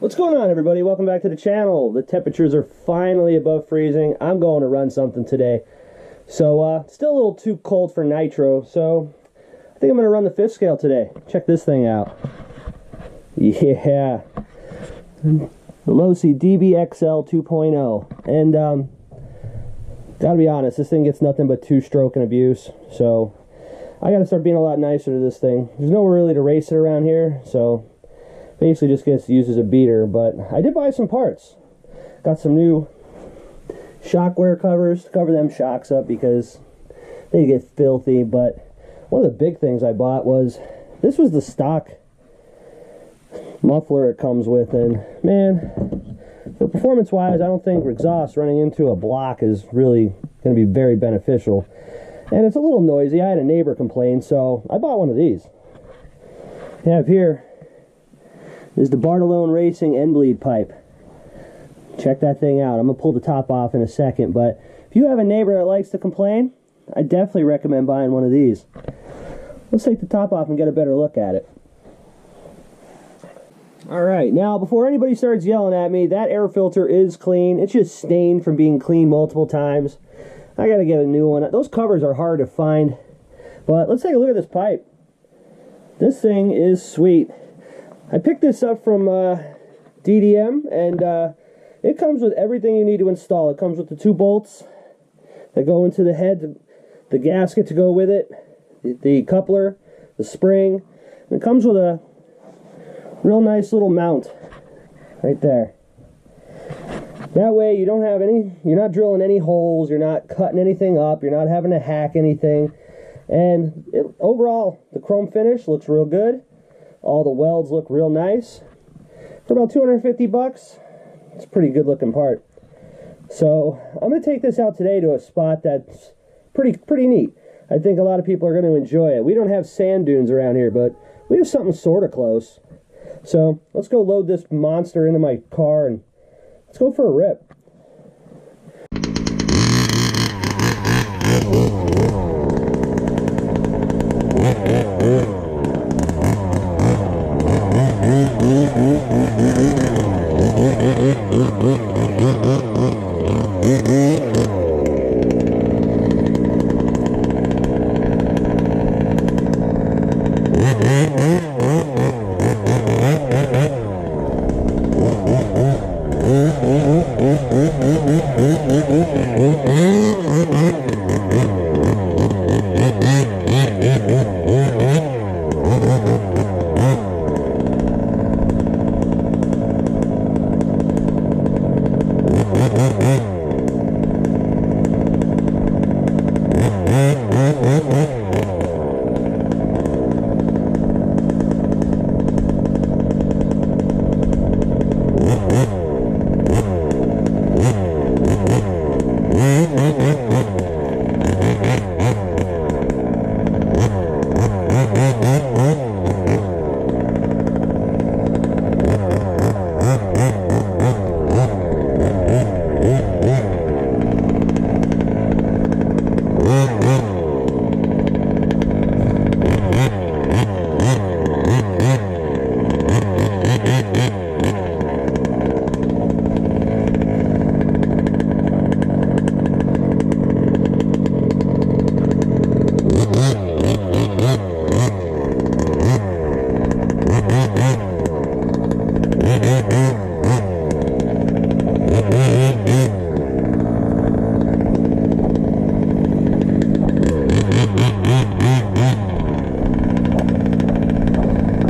What's going on, everybody? Welcome back to the channel. The temperatures are finally above freezing. I'm going to run something today. So, still a little too cold for nitro, so I think I'm going to run the 5th scale today. Check this thing out. Yeah. The Losi dbxl 2.0. And, gotta be honest, this thing gets nothing but 2-stroke and abuse. So, I gotta start being a lot nicer to this thing. There's nowhere really to race it around here, so basically just gets used as a beater. But I did buy some parts. Got some new shock wear covers to cover them shocks up because they get filthy. But one of the big things I bought was, this was the stock muffler it comes with, and man, for performance wise, I don't think exhaust running into a block is really going to be very beneficial. And it's a little noisy. I had a neighbor complain, so I bought one of these. I have here is the Bartolone Racing end bleed pipe. Check that thing out. I'm going to pull the top off in a second, but if you have a neighbor that likes to complain, I definitely recommend buying one of these. Let's take the top off and get a better look at it. Alright, now before anybody starts yelling at me, that air filter is clean. It's just stained from being cleaned multiple times. I gotta get a new one. Those covers are hard to find. But let's take a look at this pipe. This thing is sweet. I picked this up from DDM, and it comes with everything you need to install. It comes with the 2 bolts that go into the head, the gasket to go with it, the coupler, the spring. And it comes with a real nice little mount right there. That way you don't have any, you're not drilling any holes, you're not cutting anything up, you're not having to hack anything. And overall, the chrome finish looks real good. All the welds look real nice. For about 250 bucks, it's a pretty good looking part. So I'm going to take this out today to a spot that's pretty neat. I think a lot of people are going to enjoy it. We don't have sand dunes around here, but we have something sort of close. So let's go load this monster into my car and let's go for a rip.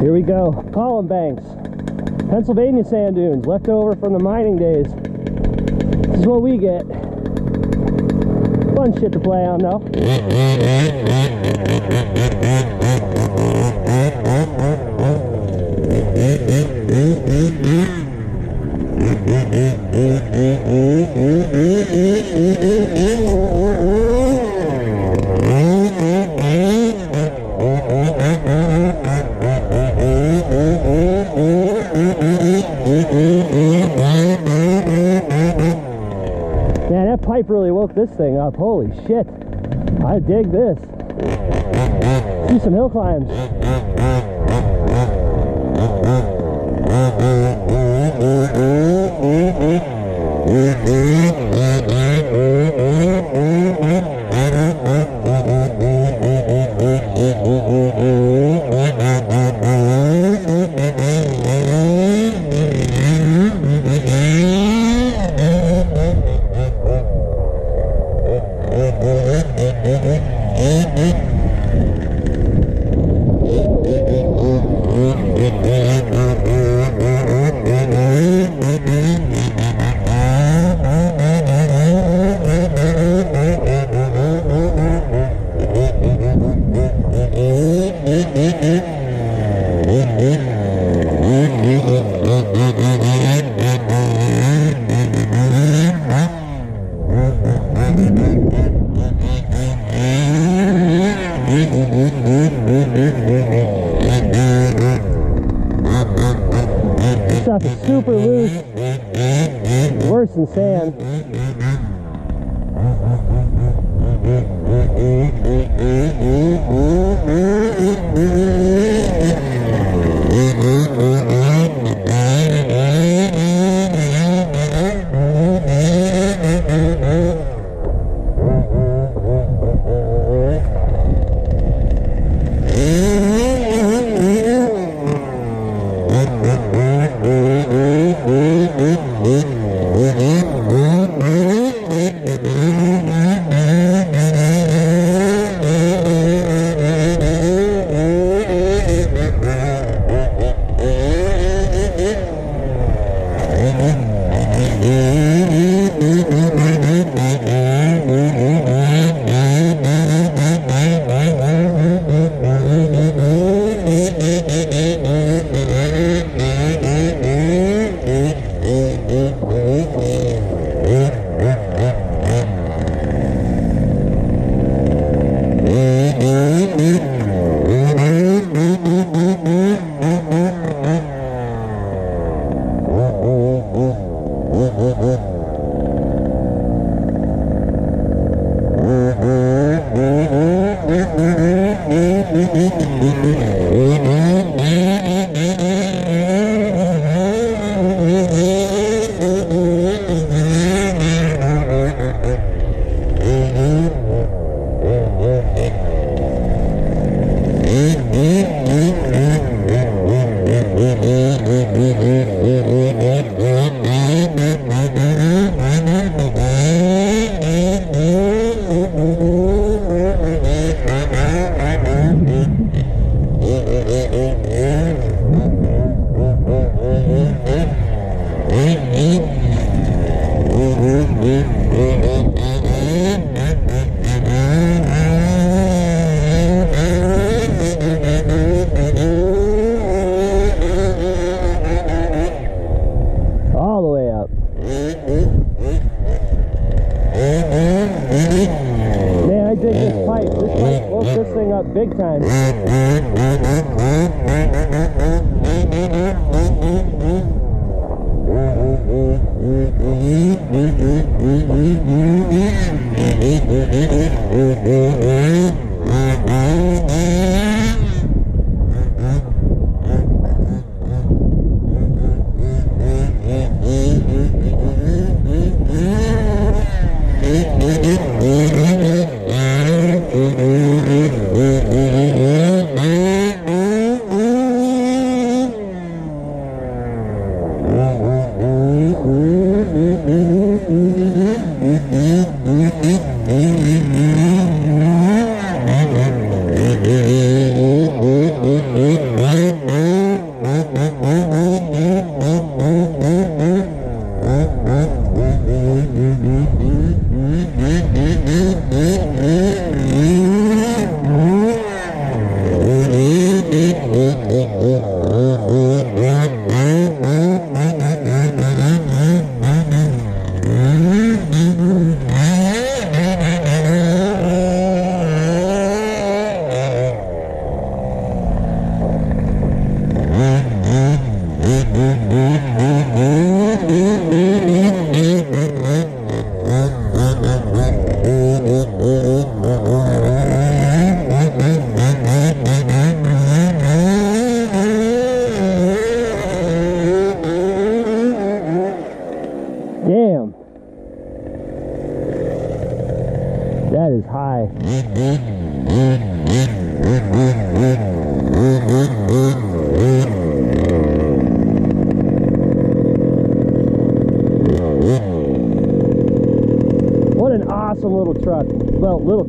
Here we go, column banks, Pennsylvania sand dunes, left over from the mining days. This is what we get. Fun shit to play on though. Man, that pipe really woke this thing up. Holy shit. I dig this. Do some hill climbs. This stuff is super loose, worse than sand. All the way up. Man, I dig this pipe. This pipe woke this thing up big time.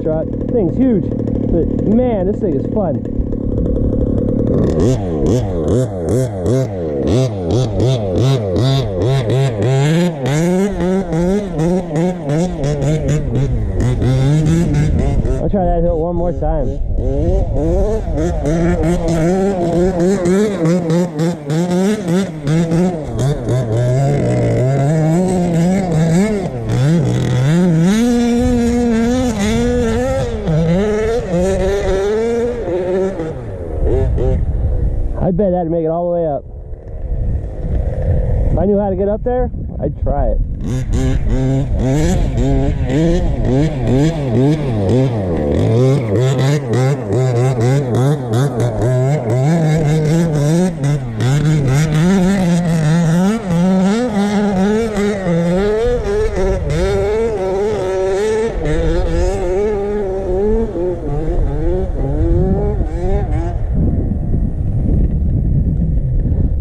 truck. This thing's huge, but man, this thing is fun. I'll try that hill one more time. I bet that'd make it all the way up. If I knew how to get up there, I'd try it.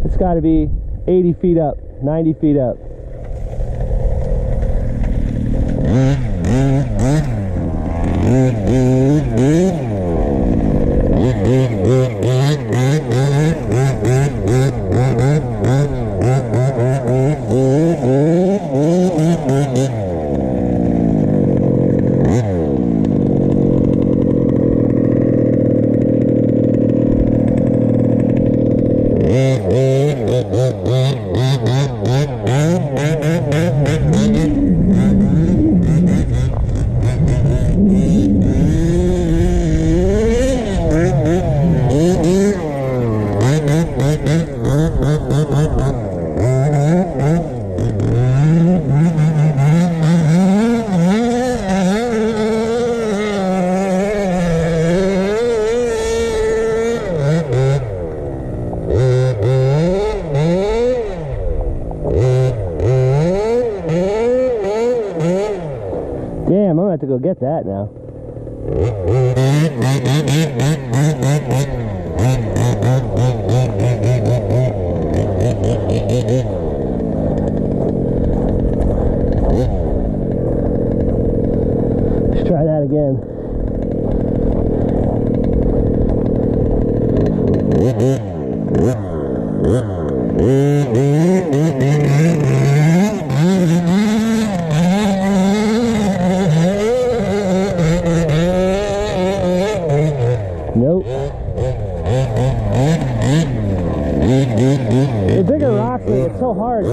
It's got to be 80 feet up, 90 feet up. Damn, I'm gonna have to go get that now. Let's try that again. Nope. The bigger rocks make it so hard.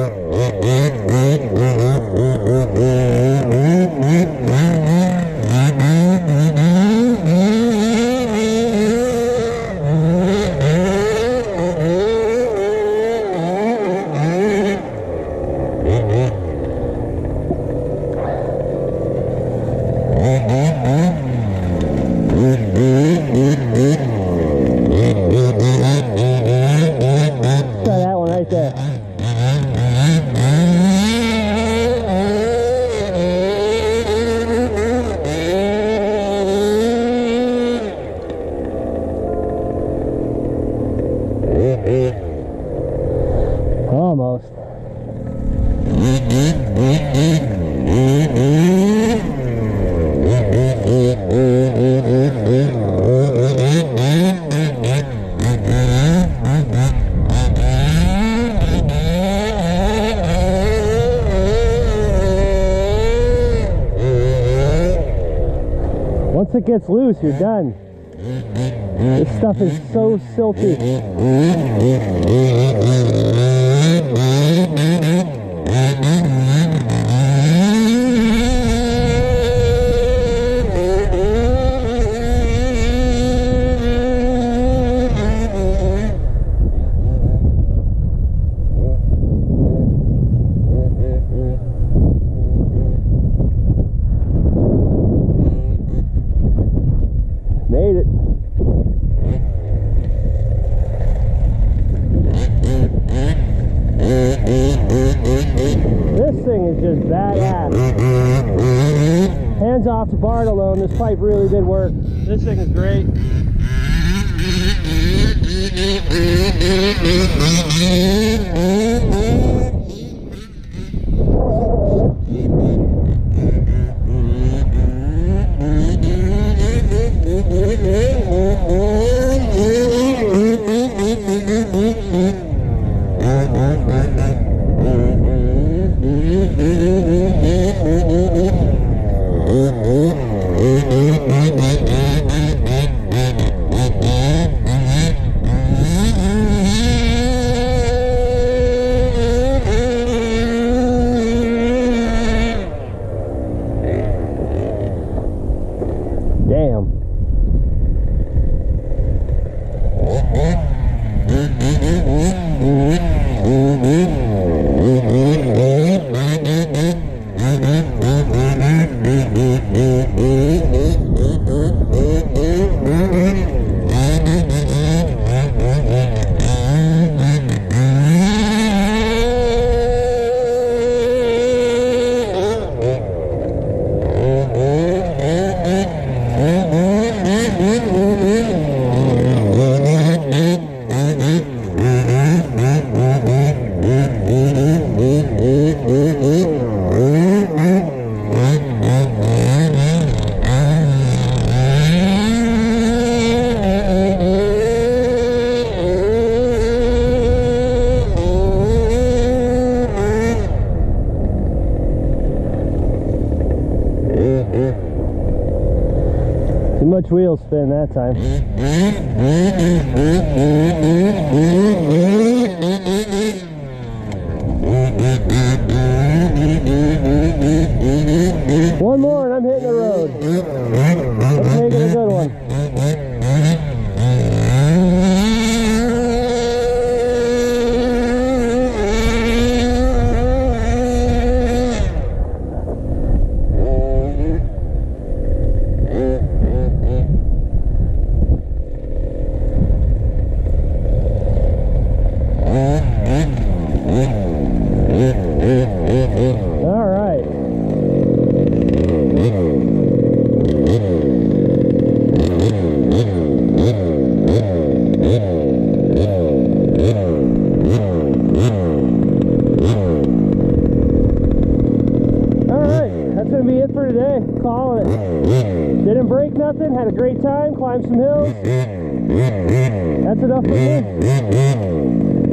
Try that one right there. Almost. Once it gets loose, you're done. This stuff is so silty. Made it. This thing is just badass. Hands off to bartolone. This pipe really did work. This thing is great. Too much wheel spin that time. One more and I'm hitting the road. Let's make it a good one. That's going to be it for today. Calling it. Didn't break nothing. Had a great time. Climbed some hills. That's enough for me.